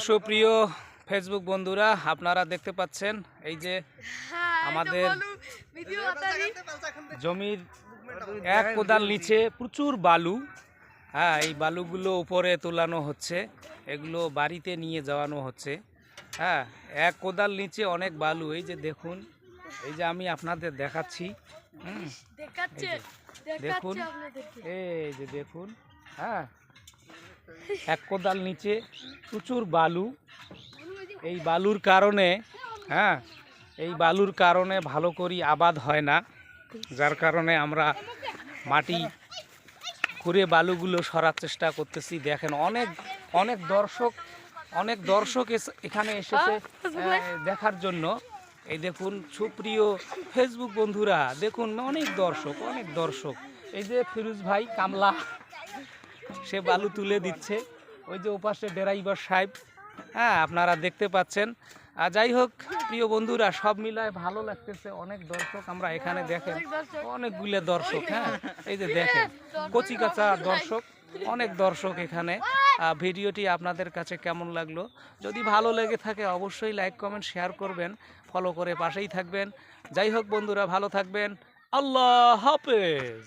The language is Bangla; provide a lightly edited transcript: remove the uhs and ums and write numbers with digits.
সুপ্রিয় ফেসবুক বন্ধুরা, আপনারা দেখতে পাচ্ছেন এই যে আমাদের জমির এক কোদাল নিচে প্রচুর বালু। হ্যাঁ, এই বালুগুলো উপরে তোলানো হচ্ছে, এগুলো বাড়িতে নিয়ে যাওয়ানো হচ্ছে। হ্যাঁ, এক কোদাল নিচে অনেক বালু। এই যে দেখুন, এই যে আমি আপনাদের দেখাচ্ছি। দেখুন, এই যে দেখুন। হ্যাঁ, এক কোদাল নিচে প্রচুর বালু। এই বালুর কারণে এই বালুর কারণে ভালো করে আবাদ হয় না, যার কারণে আমরা মাটি খুঁড়ে বালুগুলো সরার চেষ্টা করতেছি। দেখেন, অনেক অনেক দর্শক এখানে এসেছে দেখার জন্য। এই দেখুন সুপ্রিয় ফেসবুক বন্ধুরা, দেখুন অনেক দর্শক। এই যে ফিরোজ ভাই কামলা, সে বালু তুলে দিচ্ছে। ওই যে ওপাশে ড্রাইভার সাহেব। হ্যাঁ, আপনারা দেখতে পাচ্ছেন। যাই হোক প্রিয় বন্ধুরা, সব মিলায় ভালো লাগতেছে। অনেক দর্শক আমরা এখানে, দেখেন অনেকগুলো দর্শক। হ্যাঁ, এই যে দেখেন কচি কাঁচা দর্শক, অনেক দর্শক এখানে। ভিডিওটি আপনাদের কাছে কেমন লাগলো? যদি ভালো লেগে থাকে অবশ্যই লাইক কমেন্ট শেয়ার করবেন, ফলো করে পাশেই থাকবেন। যাই হোক বন্ধুরা, ভালো থাকবেন। আল্লাহ হাফেজ।